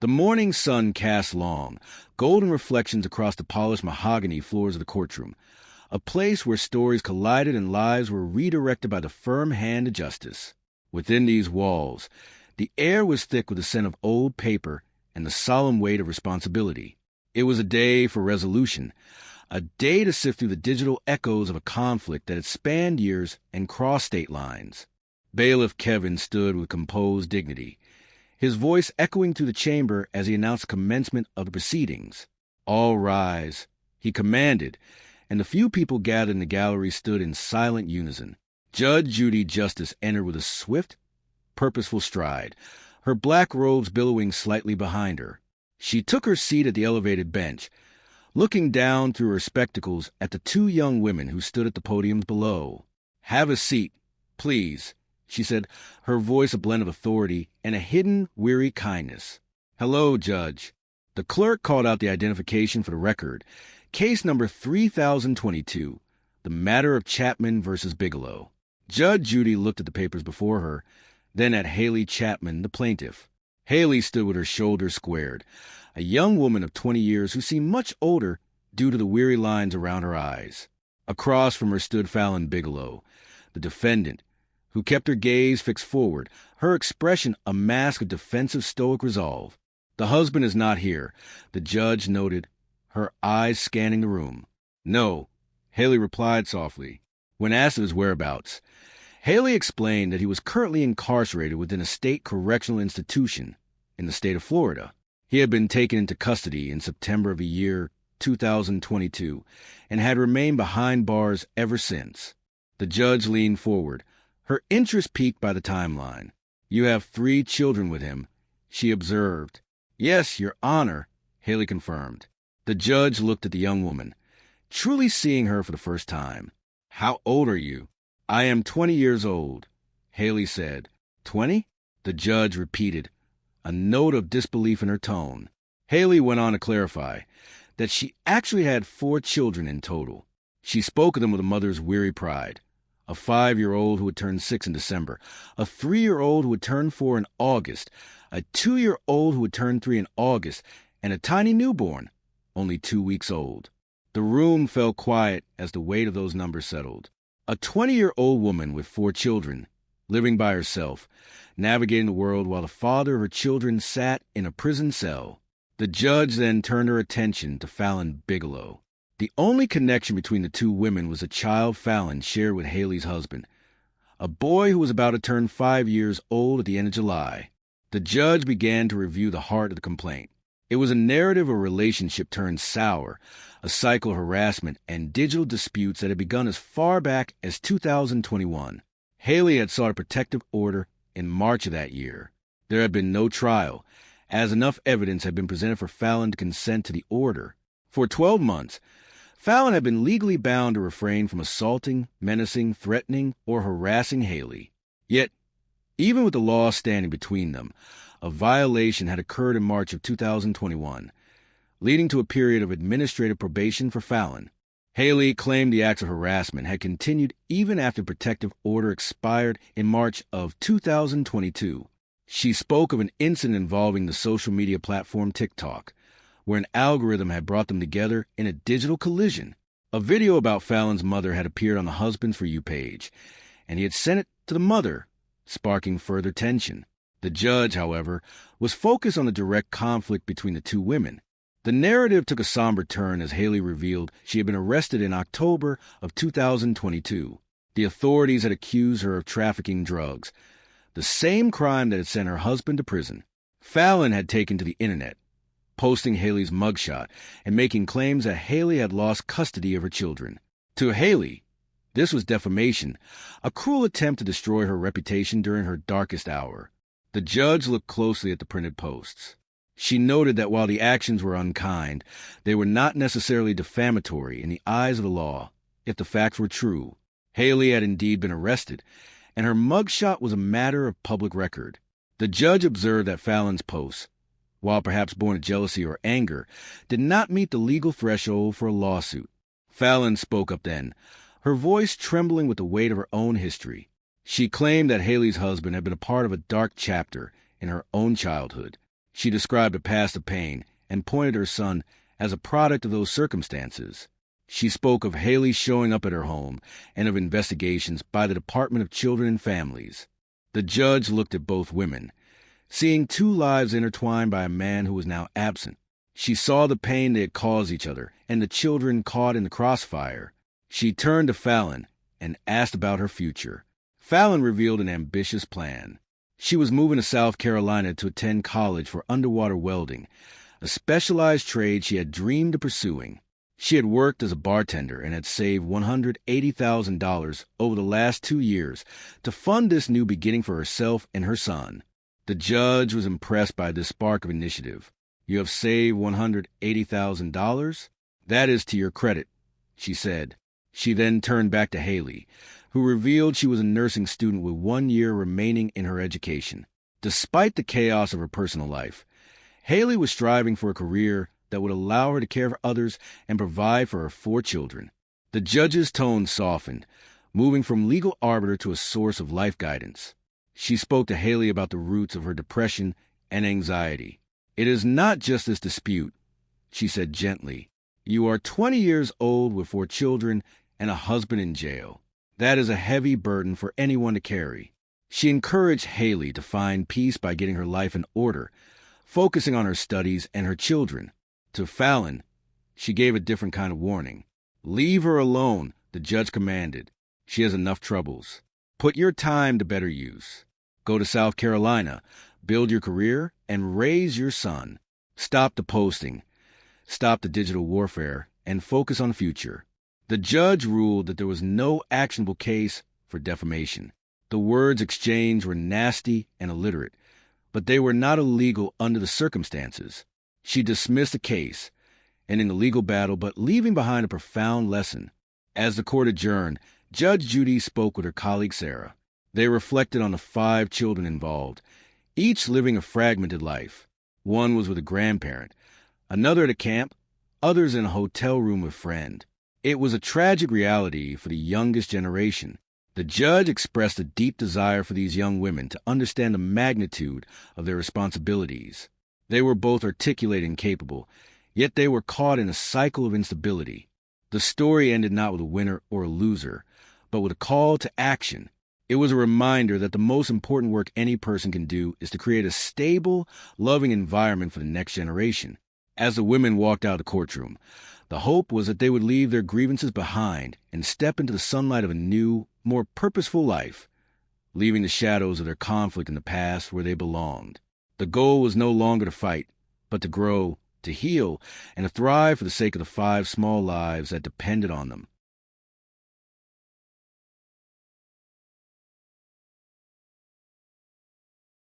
The morning sun cast long, golden reflections across the polished mahogany floors of the courtroom, a place where stories collided and lives were redirected by the firm hand of justice. Within these walls, the air was thick with the scent of old paper and the solemn weight of responsibility. It was a day for resolution, a day to sift through the digital echoes of a conflict that had spanned years and crossed state lines. Bailiff Kevin stood with composed dignity, his voice echoing through the chamber as he announced the commencement of the proceedings. "All rise," he commanded, and the few people gathered in the gallery stood in silent unison. Judge Judy Justice entered with a swift, purposeful stride, her black robes billowing slightly behind her. She took her seat at the elevated bench, looking down through her spectacles at the two young women who stood at the podiums below. "Have a seat, please," she said, her voice a blend of authority and a hidden, weary kindness. "Hello, Judge." The clerk called out the identification for the record. Case number 3022, the matter of Chapman versus Bigelow. Judge Judy looked at the papers before her, then at Haley Chapman, the plaintiff. Haley stood with her shoulders squared, a young woman of 20 years who seemed much older due to the weary lines around her eyes. Across from her stood Fallon Bigelow, the defendant, who kept her gaze fixed forward, her expression a mask of defensive stoic resolve. "The husband is not here," the judge noted, her eyes scanning the room. "No," Haley replied softly. When asked of his whereabouts, Haley explained that he was currently incarcerated within a state correctional institution in the state of Florida. He had been taken into custody in September of the year 2022 and had remained behind bars ever since. The judge leaned forward, her interest piqued by the timeline. "You have 3 children with him," she observed. "Yes, Your Honor," Haley confirmed. The judge looked at the young woman, truly seeing her for the first time. "How old are you?" "I am 20 years old," Haley said. "20?" the judge repeated, a note of disbelief in her tone. Haley went on to clarify that she actually had 4 children in total. She spoke of them with a mother's weary pride. A 5-year-old who would turn 6 in December, a 3-year-old who would turn 4 in August, a 2-year-old who would turn 3 in August, and a tiny newborn, only 2 weeks old. The room fell quiet as the weight of those numbers settled. A 20-year-old woman with 4 children, living by herself, navigating the world while the father of her children sat in a prison cell. The judge then turned her attention to Fallon Bigelow. The only connection between the two women was a child Fallon shared with Haley's husband, a boy who was about to turn 5 years old at the end of July. The judge began to review the heart of the complaint. It was a narrative of a relationship turned sour, a cycle of harassment and digital disputes that had begun as far back as 2021. Haley had sought a protective order in March of that year. There had been no trial, as enough evidence had been presented for Fallon to consent to the order. For 12 months, Fallon had been legally bound to refrain from assaulting, menacing, threatening, or harassing Haley. Yet, even with the law standing between them, a violation had occurred in March of 2021, leading to a period of administrative probation for Fallon. Haley claimed the acts of harassment had continued even after the protective order expired in March of 2022. She spoke of an incident involving the social media platform TikTok, where an algorithm had brought them together in a digital collision. A video about Fallon's mother had appeared on the husband's For You page, and he had sent it to the mother, sparking further tension. The judge, however, was focused on the direct conflict between the two women. The narrative took a somber turn as Haley revealed she had been arrested in October of 2022. The authorities had accused her of trafficking drugs, the same crime that had sent her husband to prison. Fallon had taken to the internet, posting Haley's mugshot and making claims that Haley had lost custody of her children. To Haley, this was defamation, a cruel attempt to destroy her reputation during her darkest hour. The judge looked closely at the printed posts. She noted that while the actions were unkind, they were not necessarily defamatory in the eyes of the law. If the facts were true, Haley had indeed been arrested, and her mugshot was a matter of public record. The judge observed that Fallon's posts, while perhaps born of jealousy or anger, did not meet the legal threshold for a lawsuit. Fallon spoke up then, her voice trembling with the weight of her own history. She claimed that Haley's husband had been a part of a dark chapter in her own childhood. She described a past of pain and pointed her son as a product of those circumstances. She spoke of Haley showing up at her home and of investigations by the Department of Children and Families. The judge looked at both women, seeing two lives intertwined by a man who was now absent. She saw the pain they had caused each other and the children caught in the crossfire. She turned to Fallon and asked about her future. Fallon revealed an ambitious plan. She was moving to South Carolina to attend college for underwater welding, a specialized trade she had dreamed of pursuing. She had worked as a bartender and had saved $180,000 over the last 2 years to fund this new beginning for herself and her son. The judge was impressed by this spark of initiative. "You have saved $180,000? That is to your credit," she said. She then turned back to Haley, who revealed she was a nursing student with 1 year remaining in her education. Despite the chaos of her personal life, Haley was striving for a career that would allow her to care for others and provide for her 4 children. The judge's tone softened, moving from legal arbiter to a source of life guidance. She spoke to Haley about the roots of her depression and anxiety. "It is not just this dispute," she said gently. "You are 20 years old with 4 children and a husband in jail. That is a heavy burden for anyone to carry." She encouraged Haley to find peace by getting her life in order, focusing on her studies and her children. To Fallon, she gave a different kind of warning. "Leave her alone," the judge commanded. "She has enough troubles. Put your time to better use. Go to South Carolina, build your career, and raise your son. Stop the posting, stop the digital warfare, and focus on the future." The judge ruled that there was no actionable case for defamation. The words exchanged were nasty and illiterate, but they were not illegal under the circumstances. She dismissed the case, ending the legal battle but leaving behind a profound lesson. As the court adjourned, Judge Judy spoke with her colleague Sarah. They reflected on the 5 children involved, each living a fragmented life. One was with a grandparent, another at a camp, others in a hotel room with a friend. It was a tragic reality for the youngest generation. The judge expressed a deep desire for these young women to understand the magnitude of their responsibilities. They were both articulate and capable, yet they were caught in a cycle of instability. The story ended not with a winner or a loser, but with a call to action. It was a reminder that the most important work any person can do is to create a stable, loving environment for the next generation. As the women walked out of the courtroom, the hope was that they would leave their grievances behind and step into the sunlight of a new, more purposeful life, leaving the shadows of their conflict in the past where they belonged. The goal was no longer to fight, but to grow, to heal, and to thrive for the sake of the 5 small lives that depended on them.